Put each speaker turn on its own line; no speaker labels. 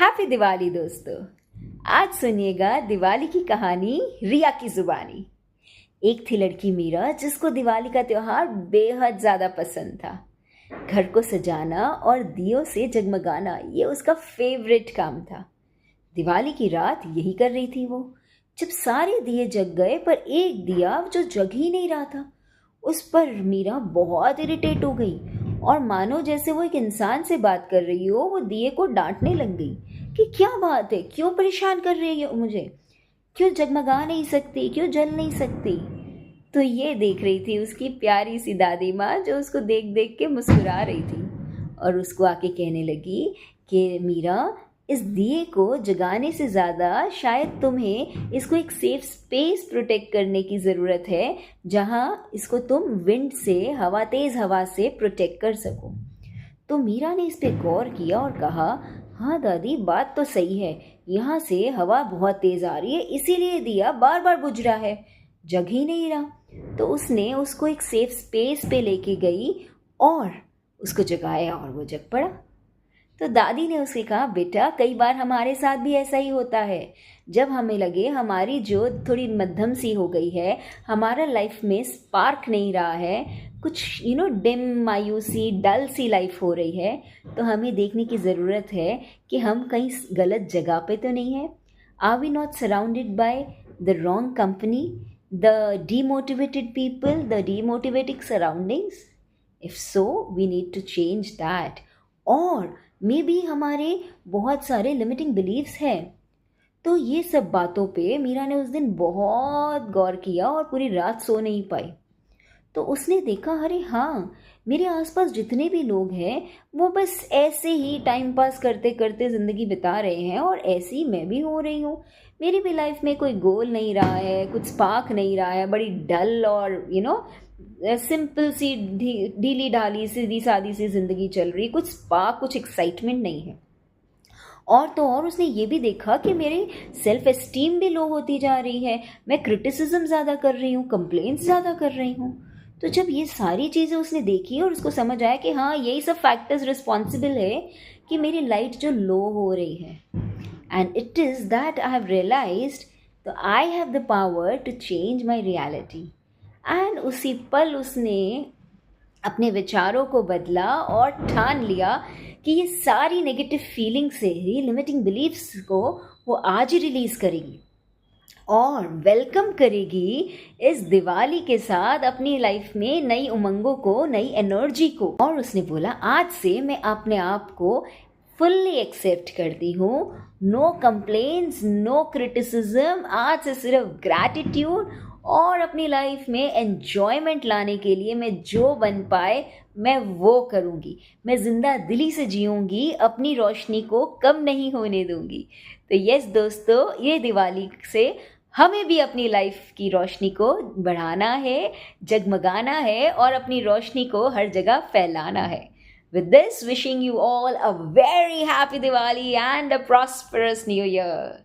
Happy Diwali दोस्तों। आज सुनिएगा दिवाली की कहानी रिया की जुबानी। एक थी लड़की मीरा जिसको दिवाली का त्योहार बेहद ज़्यादा पसंद था। घर को सजाना और दियों से जगमगाना ये उसका फेवरेट काम था। दिवाली की रात यही कर रही थी वो, जब सारे दिए जग गए पर एक दिया जो जग ही नहीं रहा था। उस पर मीरा बहुत इरिटेट हो गई और मानो जैसे वो एक इंसान से बात कर रही हो, वो दिए को डांटने लग गई कि क्या बात है, क्यों परेशान कर रही है मुझे, क्यों जगमगा नहीं सकती, क्यों जल नहीं सकती। तो ये देख रही थी उसकी प्यारी सी दादी माँ, जो उसको देख देख के मुस्कुरा रही थी और उसको आके कहने लगी कि मीरा, इस दिए को जगाने से ज़्यादा शायद तुम्हें इसको एक सेफ स्पेस प्रोटेक्ट करने की ज़रूरत है, जहाँ इसको तुम विंड से, तेज़ हवा से प्रोटेक्ट कर सको। तो मीरा ने इस पे गौर किया और कहा, हाँ दादी, बात तो सही है, यहाँ से हवा बहुत तेज़ आ रही है, इसीलिए दिया बार बार बुझ रहा है, जग ही नहीं रहा। तो उसने उसको एक सेफ स्पेस पे लेके गई और उसको जगाया और वो जग पड़ा। तो दादी ने उससे कहा, बेटा, कई बार हमारे साथ भी ऐसा ही होता है। जब हमें लगे हमारी जो थोड़ी मध्यम सी हो गई है, हमारा लाइफ में स्पार्क नहीं रहा है, कुछ डिम, मायूसी, डल सी लाइफ हो रही है, तो हमें देखने की ज़रूरत है कि हम कहीं गलत जगह पे तो नहीं है। Are we not surrounded by the wrong company, the demotivated people, the demotivating surroundings? If so, we need to change that. और मे बी हमारे बहुत सारे लिमिटिंग बिलीव्स हैं। तो ये सब बातों पे मीरा ने उस दिन बहुत गौर किया और पूरी रात सो नहीं पाई। तो उसने देखा, अरे हाँ, मेरे आसपास जितने भी लोग हैं वो बस ऐसे ही टाइम पास करते करते ज़िंदगी बिता रहे हैं और ऐसे ही मैं भी हो रही हूँ। मेरी भी लाइफ में कोई गोल नहीं रहा है, कुछ स्पार्क नहीं रहा है, बड़ी डल और सिंपल सी ढीली ढाली सीधी सादी सी ज़िंदगी चल रही, कुछ स्पार्क, कुछ एक्साइटमेंट नहीं है। और तो और उसने ये भी देखा कि मेरी सेल्फ एस्टीम भी लो होती जा रही है, मैं क्रिटिसिज्म ज़्यादा कर रही हूँ, कंप्लेंट्स ज़्यादा कर रही हूँ। तो जब ये सारी चीज़ें उसने देखी और उसको समझ आया कि हाँ, यही सब फैक्टर्स रिस्पॉन्सिबल है कि मेरी लाइट जो लो हो रही है। And it is that I have realized, तो I have the power to change my reality. And उसी पल उसने अपने विचारों को बदला और ठान लिया कि ये सारी नेगेटिव फीलिंग से ही, लिमिटिंग बिलीफ्स को वो आज ही रिलीज़ करेगी और वेलकम करेगी इस दिवाली के साथ अपनी लाइफ में नई उमंगों को, नई एनर्जी को। और उसने बोला, आज से मैं अपने आप को फुल्ली एक्सेप्ट करती हूँ, नो कंप्लेंट्स, नो क्रिटिसिज्म, आज से सिर्फ ग्रैटिट्यूड और अपनी लाइफ में एन्जॉयमेंट लाने के लिए मैं जो बन पाए मैं वो करूँगी, मैं ज़िंदा दिली से जीऊँगी, अपनी रोशनी को कम नहीं होने दूँगी। तो यस दोस्तों, ये दिवाली से हमें भी अपनी लाइफ की रोशनी को बढ़ाना है, जगमगाना है और अपनी रोशनी को हर जगह फैलाना है। With this, wishing you all a very happy Diwali and a prosperous New Year.